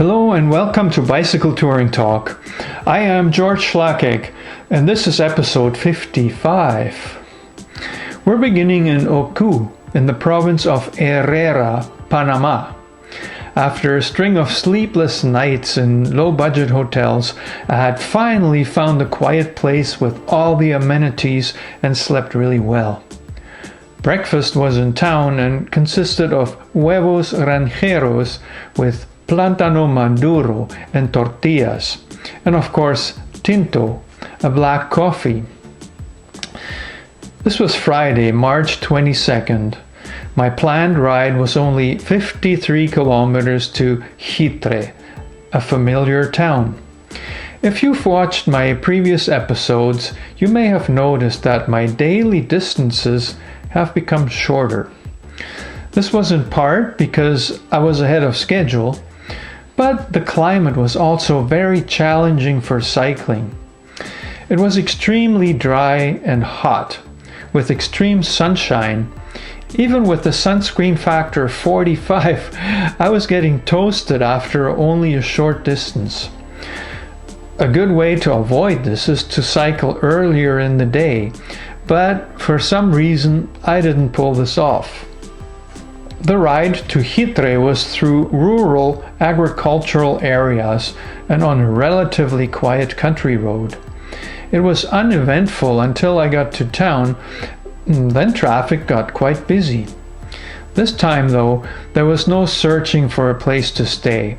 Hello and welcome to Bicycle Touring Talk. I am George Schlakek and this is episode 55. We're beginning in Oku in the province of Herrera, Panama. After a string of sleepless nights in low-budget hotels, I had finally found a quiet place with all the amenities and slept really well. Breakfast was in town and consisted of huevos rancheros with plátano maduro and tortillas, and of course tinto, a black coffee. This was Friday, March 22nd. My planned ride was only 53 kilometers to Chitre, a familiar town. If you've watched my previous episodes, you may have noticed that my daily distances have become shorter. This was in part because I was ahead of schedule, but the climate was also very challenging for cycling. It was extremely dry and hot, with extreme sunshine. Even with the sunscreen factor 45, I was getting toasted after only a short distance. A good way to avoid this is to cycle earlier in the day, but for some reason I didn't pull this off. The ride to Chitre was through rural agricultural areas and on a relatively quiet country road. It was uneventful until I got to town, then traffic got quite busy. This time though, there was no searching for a place to stay.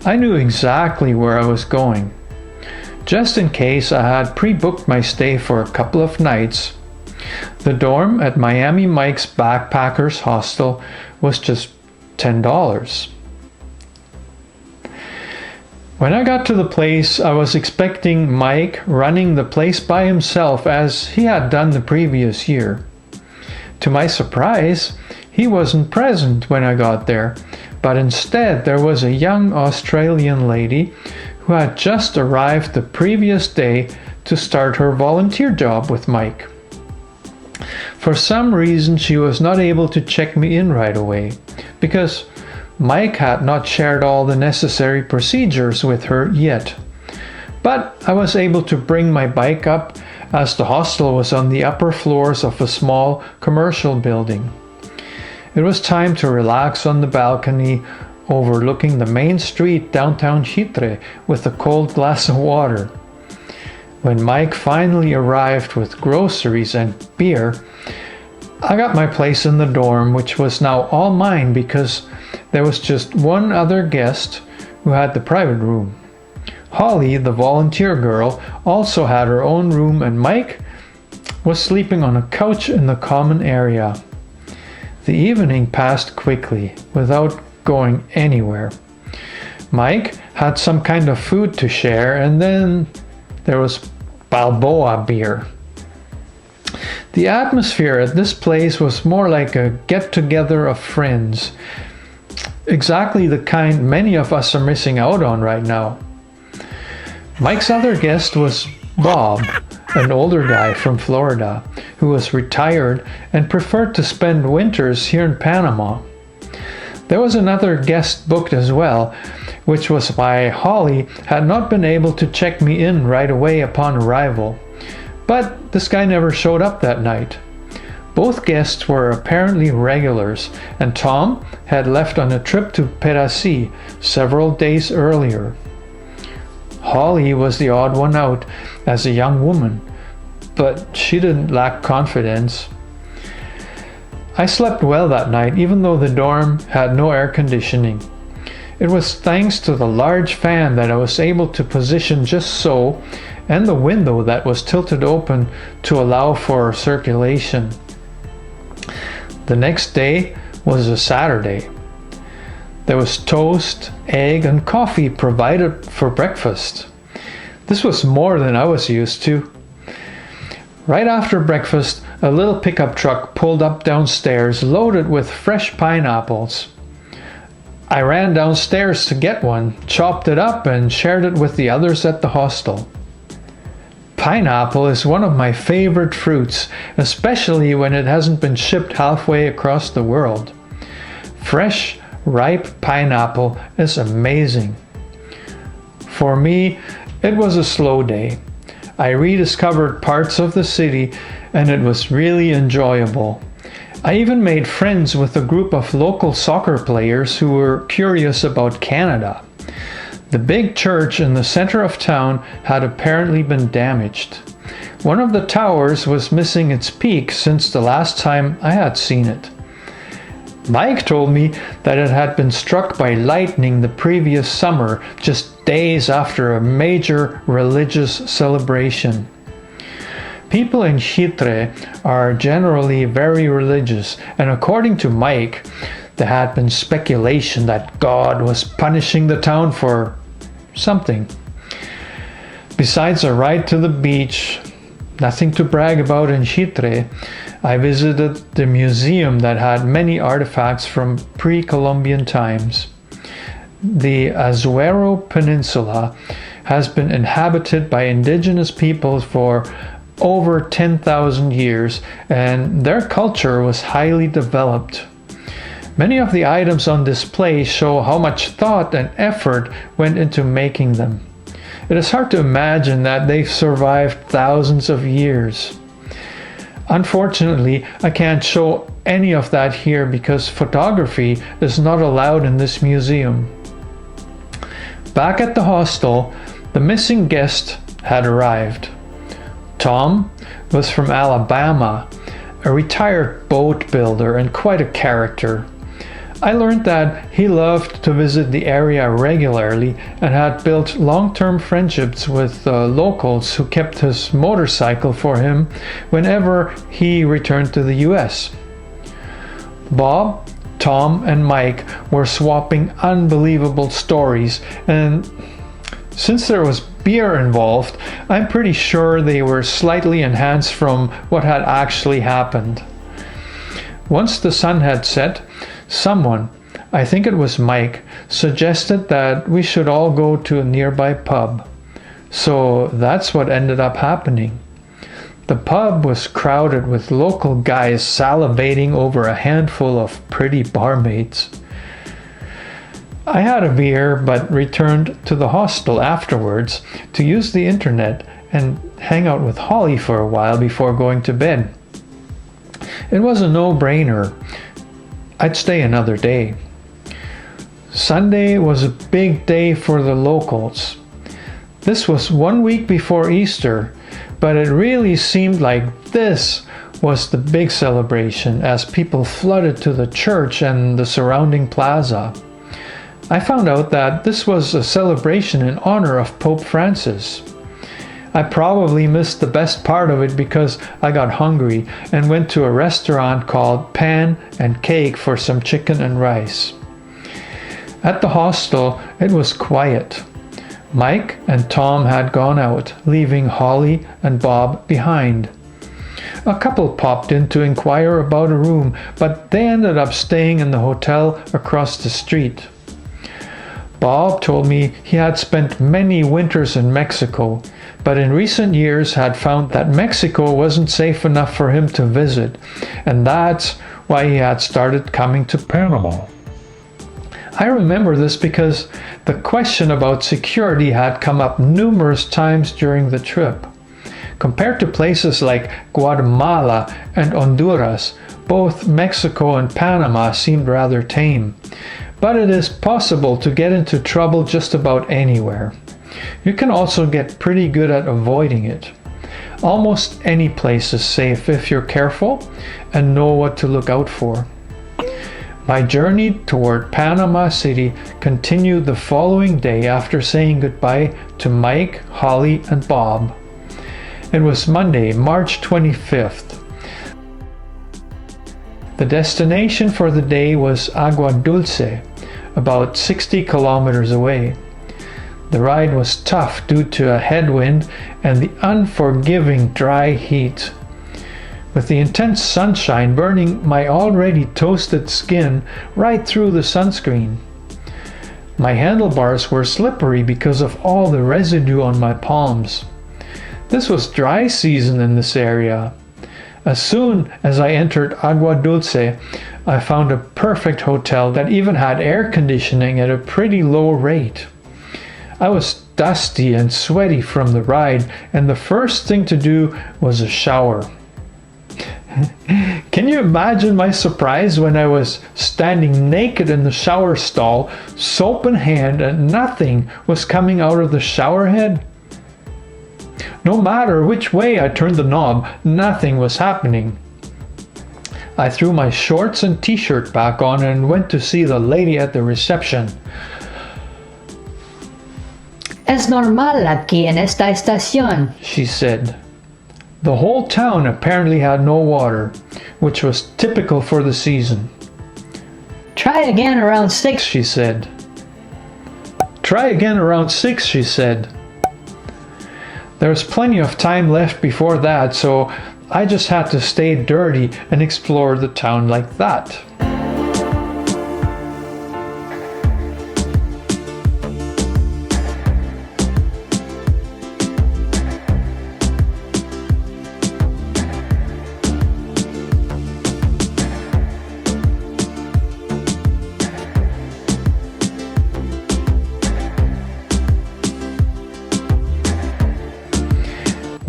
I knew exactly where I was going. Just in case, I had pre-booked my stay for a couple of nights. The dorm at Miami Mike's Backpackers Hostel was just $10. When I got to the place, I was expecting Mike running the place by himself as he had done the previous year. To my surprise, he wasn't present when I got there, but instead there was a young Australian lady who had just arrived the previous day to start her volunteer job with Mike. For some reason, she was not able to check me in right away, because Mike had not shared all the necessary procedures with her yet. But I was able to bring my bike up as the hostel was on the upper floors of a small commercial building. It was time to relax on the balcony overlooking the main street downtown Chitre with a cold glass of water. When Mike finally arrived with groceries and beer, I got my place in the dorm, which was now all mine because there was just one other guest who had the private room. Holly, the volunteer girl, also had her own room, and Mike was sleeping on a couch in the common area. The evening passed quickly without going anywhere. Mike had some kind of food to share, and then there was Balboa beer. The atmosphere at this place was more like a get-together of friends. Exactly the kind many of us are missing out on right now. Mike's other guest was Bob, an older guy from Florida, who was retired and preferred to spend winters here in Panama. There was another guest booked as well, which was why Holly had not been able to check me in right away upon arrival. But this guy never showed up that night. Both guests were apparently regulars, and Tom had left on a trip to Pedasi several days earlier. Holly was the odd one out as a young woman, but she didn't lack confidence. I slept well that night, even though the dorm had no air conditioning. It was thanks to the large fan that I was able to position just so, and the window that was tilted open to allow for circulation. The next day was a Saturday. There was toast, egg, and coffee provided for breakfast. This was more than I was used to. Right after breakfast, a little pickup truck pulled up downstairs loaded with fresh pineapples. I ran downstairs to get one, chopped it up, and shared it with the others at the hostel. Pineapple is one of my favorite fruits, especially when it hasn't been shipped halfway across the world. Fresh, ripe pineapple is amazing. For me, it was a slow day. I rediscovered parts of the city and it was really enjoyable. I even made friends with a group of local soccer players who were curious about Canada. The big church in the center of town had apparently been damaged. One of the towers was missing its peak since the last time I had seen it. Mike told me that it had been struck by lightning the previous summer, just days after a major religious celebration. People in Chitre are generally very religious, and according to Mike, there had been speculation that God was punishing the town for something. Besides a ride to the beach, nothing to brag about in Chitre, I visited the museum that had many artifacts from pre-Columbian times. The Azuero Peninsula has been inhabited by indigenous peoples for over 10,000 years, and their culture was highly developed. Many of the items on display show how much thought and effort went into making them. It is hard to imagine that they've survived thousands of years. Unfortunately, I can't show any of that here because photography is not allowed in this museum. Back at the hostel, the missing guest had arrived. Tom was from Alabama, a retired boat builder and quite a character. I learned that he loved to visit the area regularly and had built long-term friendships with locals who kept his motorcycle for him whenever he returned to the US. Bob, Tom, and Mike were swapping unbelievable stories, and since there was beer involved, I'm pretty sure they were slightly enhanced from what had actually happened. Once the sun had set, someone, I think it was Mike, suggested that we should all go to a nearby pub. So that's what ended up happening. The pub was crowded with local guys salivating over a handful of pretty barmaids. I had a beer but returned to the hostel afterwards to use the internet and hang out with Holly for a while before going to bed. It was a no-brainer. I'd stay another day. Sunday was a big day for the locals. This was 1 week before Easter, but it really seemed like this was the big celebration as people flooded to the church and the surrounding plaza. I found out that this was a celebration in honor of Pope Francis. I probably missed the best part of it because I got hungry and went to a restaurant called Pan and Cake for some chicken and rice. At the hostel, it was quiet. Mike and Tom had gone out, leaving Holly and Bob behind. A couple popped in to inquire about a room, but they ended up staying in the hotel across the street. Bob told me he had spent many winters in Mexico, but in recent years had found that Mexico wasn't safe enough for him to visit, and that's why he had started coming to Panama. I remember this because the question about security had come up numerous times during the trip. Compared to places like Guatemala and Honduras, both Mexico and Panama seemed rather tame. But it is possible to get into trouble just about anywhere. You can also get pretty good at avoiding it. Almost any place is safe if you're careful and know what to look out for. My journey toward Panama City continued the following day after saying goodbye to Mike, Holly, and Bob. It was Monday, March 25th. The destination for the day was Aguadulce, about 60 kilometers away. The ride was tough due to a headwind and the unforgiving dry heat. With the intense sunshine burning my already toasted skin right through the sunscreen. My handlebars were slippery because of all the residue on my palms. This was dry season in this area. As soon as I entered Aguadulce, I found a perfect hotel that even had air conditioning at a pretty low rate. I was dusty and sweaty from the ride, and the first thing to do was a shower. Can you imagine my surprise when I was standing naked in the shower stall, soap in hand, and nothing was coming out of the shower head? No matter which way I turned the knob, nothing was happening. I threw my shorts and t-shirt back on and went to see the lady at the reception. Es normal aquí en esta estación, she said. The whole town apparently had no water, which was typical for the season. Try again around 6, she said. Try again around 6, she said. There was plenty of time left before that, so I just had to stay dirty and explore the town like that.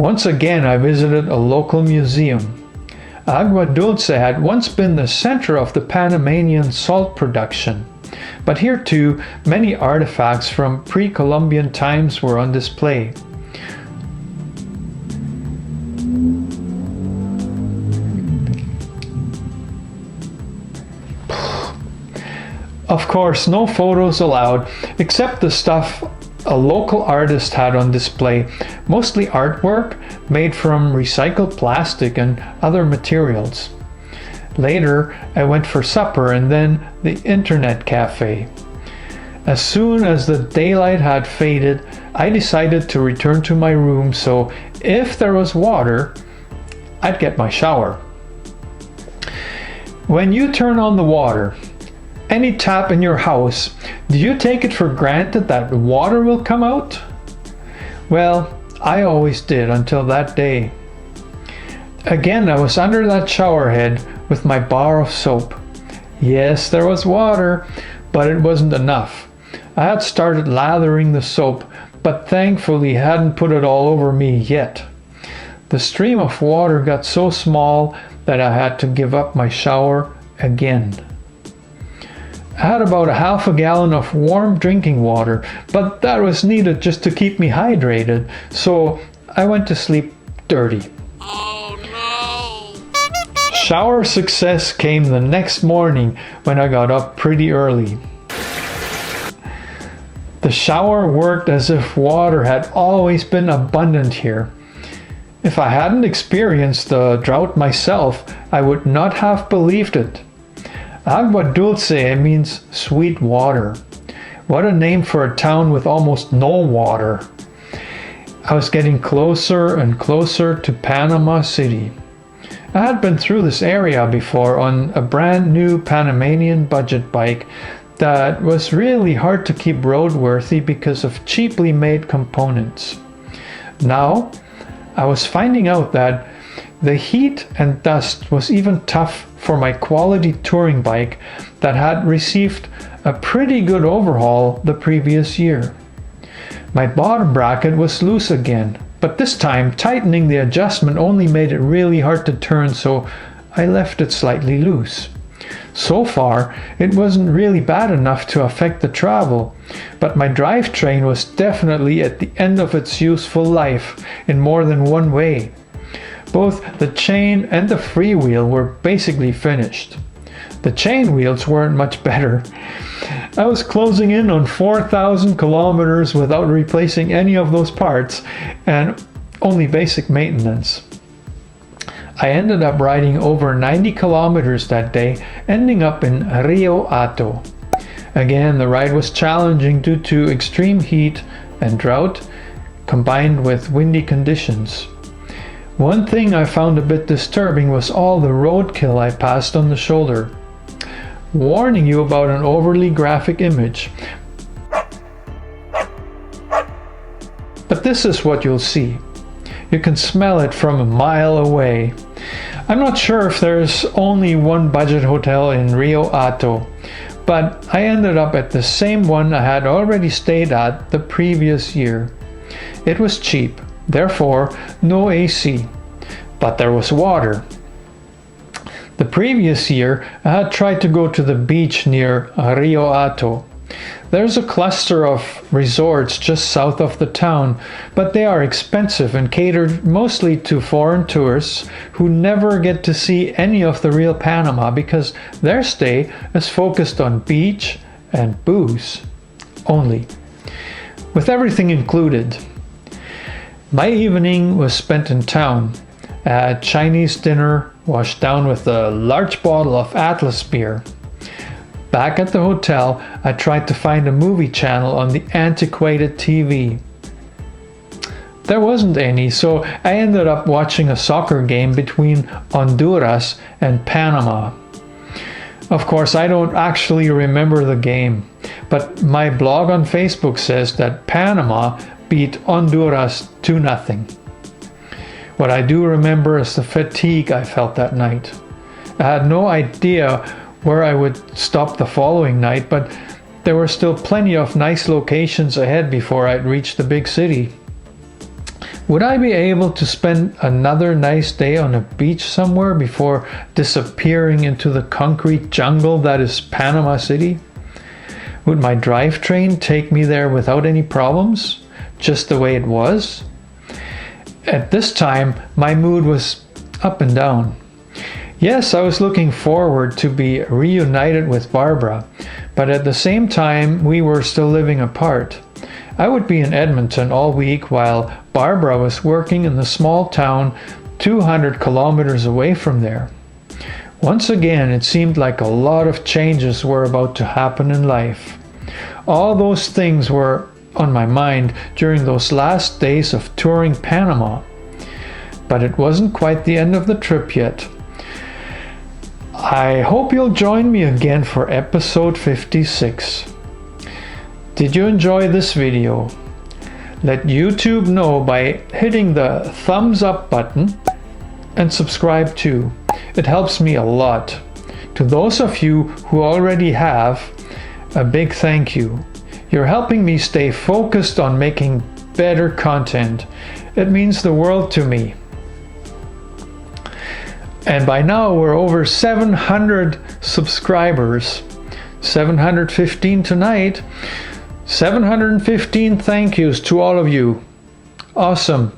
Once again, I visited a local museum. Aguadulce had once been the center of the Panamanian salt production, but here too, many artifacts from pre-Columbian times were on display. Of course, no photos allowed, except the stuff a local artist had on display, mostly artwork made from recycled plastic and other materials. Later, I went for supper and then the internet cafe. As soon as the daylight had faded, I decided to return to my room, so if there was water, I'd get my shower. When you turn on the water, any tap in your house, do you take it for granted that water will come out? Well, I always did until that day. Again, I was under that shower head with my bar of soap. Yes, there was water, but it wasn't enough. I had started lathering the soap, but thankfully hadn't put it all over me yet. The stream of water got so small that I had to give up my shower again. I had about a half a gallon of warm drinking water, but that was needed just to keep me hydrated, so I went to sleep dirty. Oh no! Shower success came the next morning when I got up pretty early. The shower worked as if water had always been abundant here. If I hadn't experienced the drought myself, I would not have believed it. Aguadulce means sweet water. What a name for a town with almost no water. I was getting closer and closer to Panama City. I had been through this area before on a brand new Panamanian budget bike that was really hard to keep roadworthy because of cheaply made components. Now, I was finding out that the heat and dust was even tough for my quality touring bike that had received a pretty good overhaul the previous year. My bottom bracket was loose again, but this time tightening the adjustment only made it really hard to turn, so I left it slightly loose. So far, it wasn't really bad enough to affect the travel, but my drivetrain was definitely at the end of its useful life in more than one way. Both the chain and the freewheel were basically finished. The chain wheels weren't much better. I was closing in on 4,000 kilometers without replacing any of those parts and only basic maintenance. I ended up riding over 90 kilometers that day, ending up in Rio Hato. Again, the ride was challenging due to extreme heat and drought combined with windy conditions. One thing I found a bit disturbing was all the roadkill I passed on the shoulder. Warning you about an overly graphic image. But this is what you'll see. You can smell it from a mile away. I'm not sure if there's only one budget hotel in Rio Hato, but I ended up at the same one I had already stayed at the previous year. It was cheap, therefore no AC, but there was water. The previous year I had tried to go to the beach near Rio Hato. There's a cluster of resorts just south of the town, but they are expensive and catered mostly to foreign tourists who never get to see any of the real Panama because their stay is focused on beach and booze only, with everything included. My evening was spent in town. I had Chinese dinner washed down with a large bottle of Atlas beer. Back at the hotel, I tried to find a movie channel on the antiquated TV. There wasn't any, so I ended up watching a soccer game between Honduras and Panama. Of course, I don't actually remember the game, but my blog on Facebook says that Panama beat Honduras 2-0. What I do remember is the fatigue I felt that night. I had no idea where I would stop the following night, but there were still plenty of nice locations ahead before I'd reach the big city. Would I be able to spend another nice day on a beach somewhere before disappearing into the concrete jungle that is Panama City? Would my drivetrain take me there without any problems, just the way it was? At this time, my mood was up and down. Yes, I was looking forward to be reunited with Barbara, but at the same time, we were still living apart. I would be in Edmonton all week while Barbara was working in the small town 200 kilometers away from there. Once again, it seemed like a lot of changes were about to happen in life. All those things were on my mind during those last days of touring Panama. But it wasn't quite the end of the trip yet. I hope you'll join me again for episode 56. Did you enjoy this video? Let YouTube know by hitting the thumbs up button and subscribe too. It helps me a lot. To those of you who already have, a big thank you. You're helping me stay focused on making better content. It means the world to me. And by now we're over 700 subscribers. 715 tonight. 715 thank yous to all of you. Awesome.